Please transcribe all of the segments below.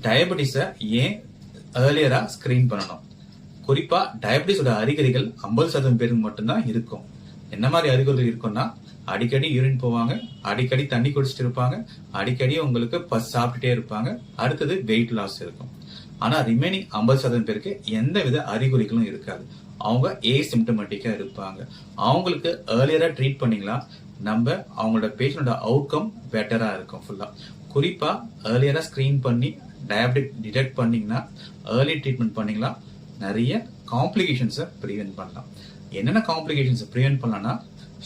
டயபெட்டிஸை ஏன் ஏர்லியரா ஸ்கிரீன் பண்ணணும்? குறிப்பா டயபெட்டிஸோட அறிகுறிகள் 50% பேருக்கு மட்டும்தான் இருக்கும். என்ன மாதிரி அறிகுறிகள் இருக்கும்னா, அடிக்கடி யூரின் போவாங்க, அடிக்கடி தண்ணி குடிச்சிட்டு இருப்பாங்க, அடிக்கடி உங்களுக்கு சாப்பிட்டுட்டே இருப்பாங்க, அடுத்தது வெயிட் லாஸ் இருக்கும். ஆனா ரிமைனிங் 50% பேருக்கு எந்த வித அறிகுறிகளும் இருக்காது. அவங்க ஏசிம்டமேட்டிக்கா இருப்பாங்க. அவங்களுக்கு ஏர்லியரா ட்ரீட் பண்ணீங்களா நம்ம அவங்களோட பேஷண்டோட அவுட்கம் பெட்டரா இருக்கும். ஃபுல்லா குறிப்பா ஏர்லியரா ஸ்கிரீன் பண்ணி டயபெட்டிக் டிடெக்ட் பண்ணீங்கன்னா, ஏர்லி ட்ரீட்மெண்ட் பண்ணீங்களா நிறைய காம்ப்ளிகேஷன்ஸை ப்ரிவென்ட் பண்ணலாம். என்னென்ன காம்ப்ளிகேஷன்ஸ் ப்ரிவென்ட் பண்ணலாம்னா,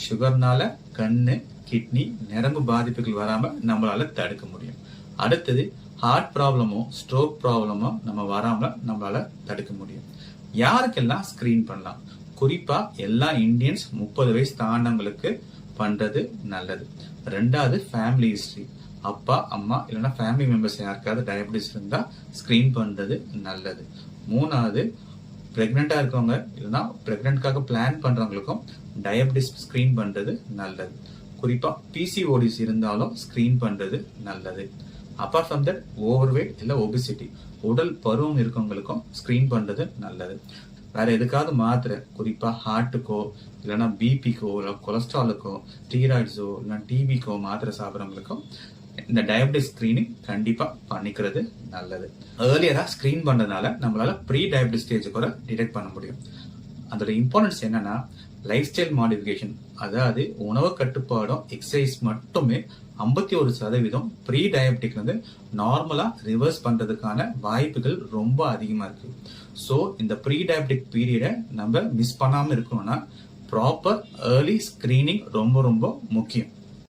சுகர்னால கண்ணு, கிட்னி, நரம்பு பாதிப்புகள் வராம நம்மளால தடுக்க முடியும். அடுத்தது ஹார்ட் ப்ராப்ளமோ ஸ்ட்ரோக் ப்ராப்ளமோ வராம நம்மளால தடுக்க முடியும். யாருக்கெல்லாம் ஸ்கிரீன் பண்ணலாம்? குறிப்பா எல்லா இந்தியன்ஸ் 30 வயசு தாண்டவங்களுக்கு பண்றது நல்லது. ரெண்டாவது ஃபேமிலி ஹிஸ்டரி, அப்பா அம்மா இல்லைன்னா ஃபேமிலி மெம்பர்ஸ் யாருக்காவது டயபெட்டிஸ் இருந்தா ஸ்கிரீன் பண்றது நல்லது. மூணாவது பிரெக்னெண்டா இருக்கவங்க இல்லைன்னா பிரெக்னென்ட்காக பிளான் பண்றவங்களுக்கும் டயபெட்டிஸ் ஸ்கிரீன் பண்றது நல்லது. குறிப்பா பிசிஓடிஸ் இருந்தாலும் ஸ்கிரீன் பண்றது நல்லது. Apart from that over weight இல்ல ஒபிசிட்டி, உடல் பருவம் இருக்கவங்களுக்கும் ஸ்கிரீன் பண்றது நல்லது. வேற எதுக்காவது மாத்திரை, குறிப்பா ஹார்ட்டுக்கோ இல்லைன்னா பிபிக்கோ இல்லை கொலஸ்ட்ராலுக்கோ ஸ்டீராய்ட்ஸோ இல்லைன்னா டிபிக்கோ மாத்திரை சாப்பிட்றவங்களுக்கும் இந்த டயபெட்டிஸ் ஸ்கிரீனிங் கண்டிப்பா பண்ணிக்கிறது நல்லது. ஏர்லியரா ஸ்கிரீன் பண்றதுனால நம்மளால ப்ரீ டயபெட்டிஸ் ஸ்டேஜ் கூட டிடெக்ட் பண்ண முடியும். அதோட இம்பார்ட்டன்ஸ் என்னன்னா, லைஃப் ஸ்டைல் மாடிஃபிகேஷன், அதாவது உணவு கட்டுப்பாடும் எக்ஸசைஸ் மட்டுமே 51% ப்ரீ டயபெட்டிக் வந்து நார்மலா ரிவர்ஸ் பண்றதுக்கான வாய்ப்புகள் ரொம்ப அதிகமா இருக்கு. ஸோ இந்த ப்ரீ டயபெட்டிக் பீரியடை நம்ம மிஸ் பண்ணாம இருக்கணும்னா ப்ராப்பர் ஏர்லி ஸ்கிரீனிங் ரொம்ப ரொம்ப முக்கியம்.